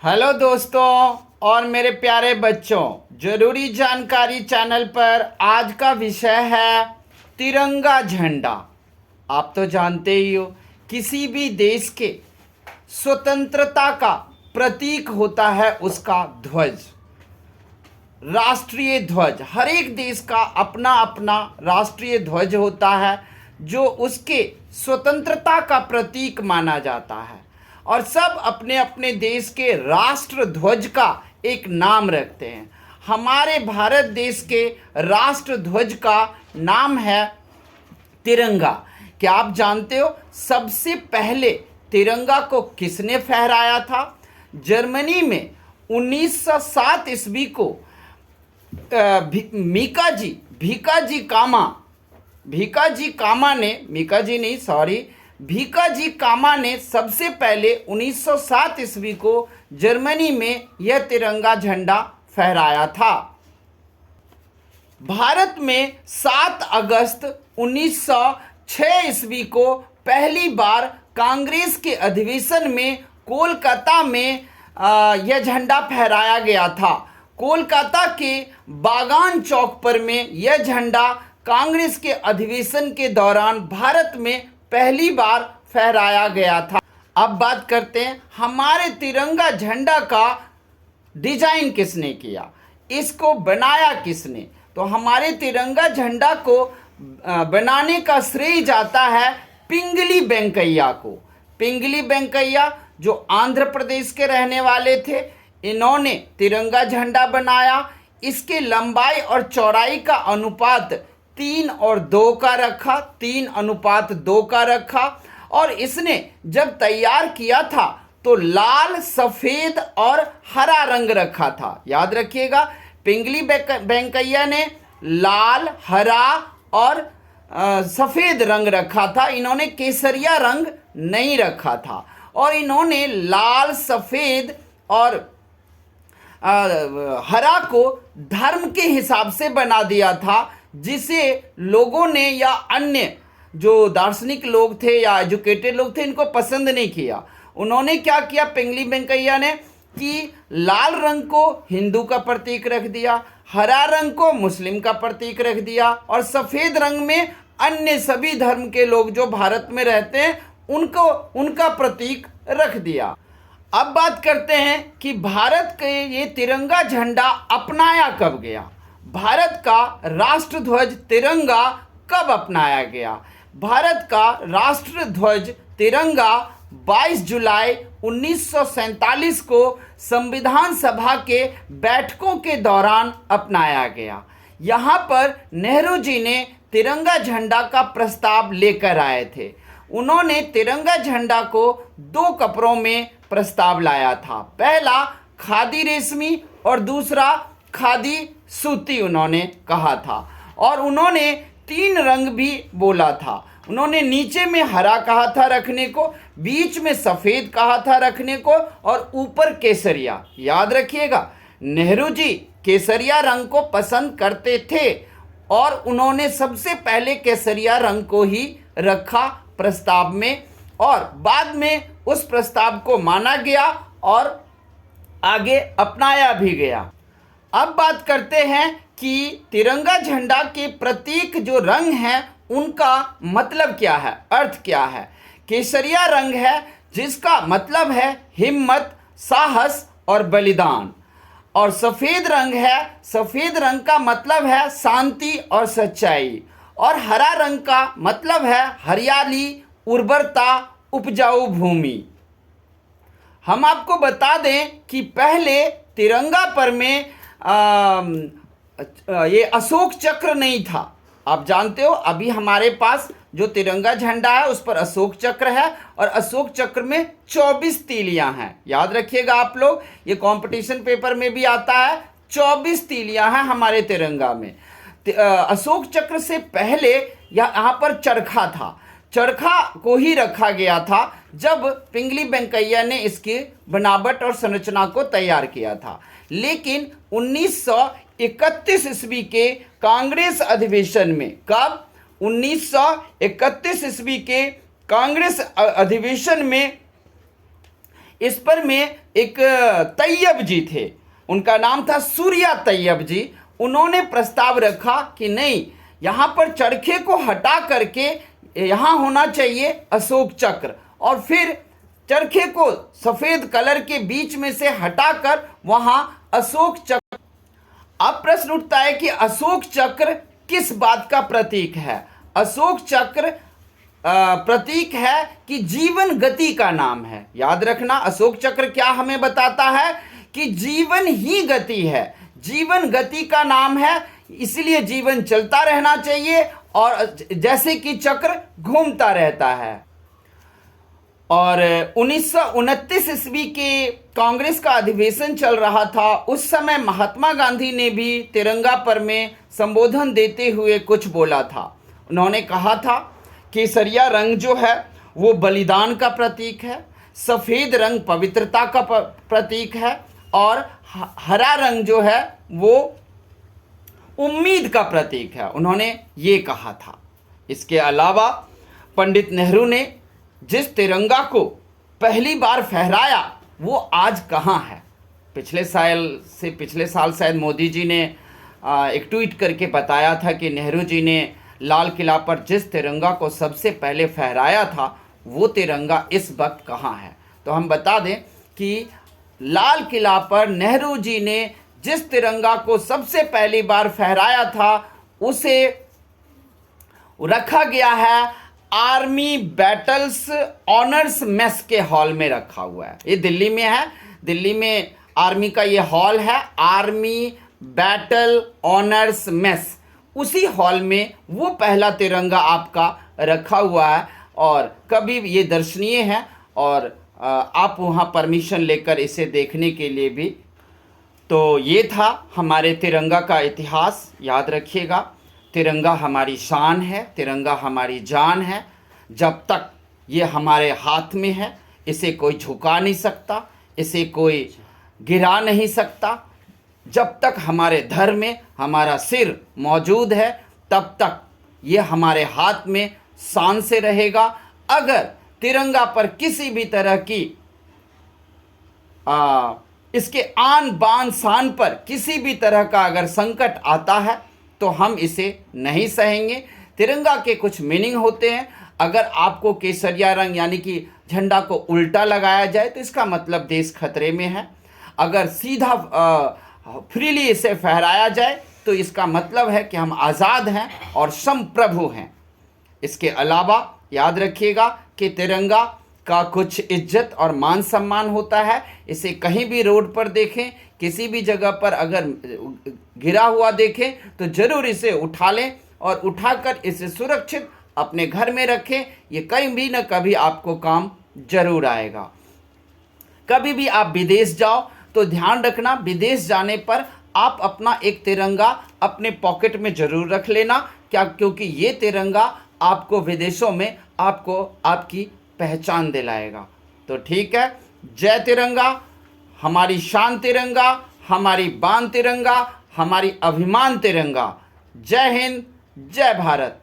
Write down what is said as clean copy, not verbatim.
Hello दोस्तों और मेरे प्यारे बच्चों, जरूरी जानकारी चैनल पर आज का विषय है तिरंगा झंडा। आप तो जानते ही हो, किसी भी देश के स्वतंत्रता का प्रतीक होता है उसका ध्वज, राष्ट्रीय ध्वज। हर एक देश का अपना अपना राष्ट्रीय ध्वज होता है जो उसके स्वतंत्रता का प्रतीक माना जाता है, और सब अपने अपने देश के राष्ट्र ध्वज का एक नाम रखते हैं। हमारे भारत देश के राष्ट्र ध्वज का नाम है तिरंगा। क्या आप जानते हो सबसे पहले तिरंगा को किसने फहराया था? जर्मनी में 1907 ईस्वी को भीकाजी कामा ने सबसे पहले 1907 ईस्वी को जर्मनी में यह तिरंगा झंडा फहराया था। भारत में 7 अगस्त 1906 ईस्वी को पहली बार कांग्रेस के अधिवेशन में कोलकाता में यह झंडा फहराया गया था। कोलकाता के बागान चौक पर में यह झंडा कांग्रेस के अधिवेशन के दौरान भारत में पहली बार फहराया गया था। अब बात करते हैं हमारे तिरंगा झंडा का डिजाइन किसने किया, इसको बनाया किसने। तो हमारे तिरंगा झंडा को बनाने का श्रेय जाता है पिंगली वेंकैया को। पिंगली वेंकैया जो आंध्र प्रदेश के रहने वाले थे, इन्होंने तिरंगा झंडा बनाया। इसके लंबाई और चौड़ाई का अनुपात 3:2 का रखा, 3:2 का रखा। और इसने जब तैयार किया था तो लाल, सफ़ेद और हरा रंग रखा था। याद रखिएगा, पिंगली वेंकैया ने लाल, हरा और सफ़ेद रंग रखा था। इन्होंने केसरिया रंग नहीं रखा था, और इन्होंने लाल, सफ़ेद और हरा को धर्म के हिसाब से बना दिया था, जिसे लोगों ने या अन्य जो दार्शनिक लोग थे या एजुकेटेड लोग थे इनको पसंद नहीं किया। उन्होंने क्या किया पिंगली वेंकैया ने कि लाल रंग को हिंदू का प्रतीक रख दिया, हरा रंग को मुस्लिम का प्रतीक रख दिया, और सफ़ेद रंग में अन्य सभी धर्म के लोग जो भारत में रहते हैं उनका प्रतीक रख दिया। अब बात करते हैं कि भारत के ये तिरंगा झंडा अपनाया कब गया। भारत का राष्ट्र ध्वज तिरंगा कब अपनाया गया? भारत का राष्ट्र ध्वज तिरंगा 22 जुलाई 1947 को संविधान सभा के बैठकों के दौरान अपनाया गया। यहाँ पर नेहरू जी ने तिरंगा झंडा का प्रस्ताव लेकर आए थे। उन्होंने तिरंगा झंडा को 2 कपड़ों में प्रस्ताव लाया था। पहला खादी रेशमी और दूसरा खादी सूती उन्होंने कहा था, और उन्होंने 3 रंग भी बोला था। उन्होंने नीचे में हरा कहा था रखने को, बीच में सफ़ेद कहा था रखने को, और ऊपर केसरिया। याद रखिएगा, नेहरू जी केसरिया रंग को पसंद करते थे, और उन्होंने सबसे पहले केसरिया रंग को ही रखा प्रस्ताव में, और बाद में उस प्रस्ताव को माना गया और आगे अपनाया भी गया। अब बात करते हैं कि तिरंगा झंडा के प्रतीक जो रंग हैं उनका मतलब क्या है, अर्थ क्या है। केसरिया रंग है जिसका मतलब है हिम्मत, साहस और बलिदान, और सफ़ेद रंग है, सफ़ेद रंग का मतलब है शांति और सच्चाई, और हरा रंग का मतलब है हरियाली, उर्वरता, उपजाऊ भूमि। हम आपको बता दें कि पहले तिरंगा पर में ये अशोक चक्र नहीं था। आप जानते हो अभी हमारे पास जो तिरंगा झंडा है उस पर अशोक चक्र है, और अशोक चक्र में 24 तीलियां हैं। याद रखिएगा आप लोग, ये कंपटीशन पेपर में भी आता है, 24 तीलियां हैं हमारे तिरंगा में। अशोक चक्र से पहले यहाँ पर चरखा था। चरखा को ही रखा गया था जब पिंगली वेंकैया ने इसकी बनावट और संरचना को तैयार किया था। लेकिन 1931 ईस्वी के कांग्रेस अधिवेशन में, कब? 1931 ईस्वी के कांग्रेस अधिवेशन में इस पर में एक तैयब जी थे, उनका नाम था सूर्या तैयब जी। उन्होंने प्रस्ताव रखा कि नहीं, यहाँ पर चरखे को हटा करके यहाँ होना चाहिए अशोक चक्र, और फिर चरखे को सफेद कलर के बीच में से हटाकर वहां अशोक चक्र। अब प्रश्न उठता है कि अशोक चक्र किस बात का प्रतीक है? अशोक चक्र प्रतीक है कि जीवन गति का नाम है। याद रखना, अशोक चक्र क्या हमें बताता है कि जीवन ही गति है, जीवन गति का नाम है, इसलिए जीवन चलता रहना चाहिए और जैसे कि चक्र घूमता रहता है। और 1929 ईस्वी के कांग्रेस का अधिवेशन चल रहा था। उस समय महात्मा गांधी ने भी तिरंगा पर में संबोधन देते हुए कुछ बोला था। उन्होंने कहा था केसरिया रंग जो है वो बलिदान का प्रतीक है, सफ़ेद रंग पवित्रता का प्रतीक है, और हरा रंग जो है वो उम्मीद का प्रतीक है। उन्होंने ये कहा था। इसके अलावा पंडित नेहरू ने जिस तिरंगा को पहली बार फहराया वो आज कहाँ है? पिछले साल शायद मोदी जी ने एक ट्वीट करके बताया था कि नेहरू जी ने लाल किला पर जिस तिरंगा को सबसे पहले फहराया था वो तिरंगा इस वक्त कहाँ है। तो हम बता दें कि लाल किला पर नेहरू जी ने जिस तिरंगा को सबसे पहली बार फहराया था उसे रखा गया है आर्मी बैटल्स ऑनर्स मेस के हॉल में रखा हुआ है। ये दिल्ली में है, दिल्ली में आर्मी का ये हॉल है, आर्मी बैटल ऑनर्स मेस। उसी हॉल में वो पहला तिरंगा आपका रखा हुआ है और कभी ये दर्शनीय है और आप वहाँ परमिशन लेकर इसे देखने के लिए भी। तो ये था हमारे तिरंगा का इतिहास। याद रखिएगा, तिरंगा हमारी शान है, तिरंगा हमारी जान है। जब तक ये हमारे हाथ में है इसे कोई झुका नहीं सकता, इसे कोई गिरा नहीं सकता। जब तक हमारे धर्म में हमारा सिर मौजूद है तब तक ये हमारे हाथ में शान से रहेगा। अगर तिरंगा पर किसी भी तरह की इसके आन बान शान पर किसी भी तरह का अगर संकट आता है तो हम इसे नहीं सहेंगे। तिरंगा के कुछ मीनिंग होते हैं। अगर आपको केसरिया रंग यानी कि झंडा को उल्टा लगाया जाए तो इसका मतलब देश खतरे में है। अगर सीधा फ्रीली इसे फहराया जाए तो इसका मतलब है कि हम आज़ाद हैं और संप्रभु हैं। इसके अलावा याद रखिएगा कि तिरंगा का कुछ इज्जत और मान सम्मान होता है। इसे कहीं भी रोड पर देखें, किसी भी जगह पर अगर गिरा हुआ देखें तो ज़रूर इसे उठा लें और उठाकर इसे सुरक्षित अपने घर में रखें। ये कहीं भी न कभी आपको काम जरूर आएगा। कभी भी आप विदेश जाओ तो ध्यान रखना, विदेश जाने पर आप अपना एक तिरंगा अपने पॉकेट में ज़रूर रख लेना। क्या? क्योंकि ये तिरंगा आपको विदेशों में आपको आपकी पहचान दिलाएगा। तो ठीक है, जय तिरंगा, हमारी शान तिरंगा, हमारी बान तिरंगा, हमारी अभिमान तिरंगा। जय हिंद, जय भारत।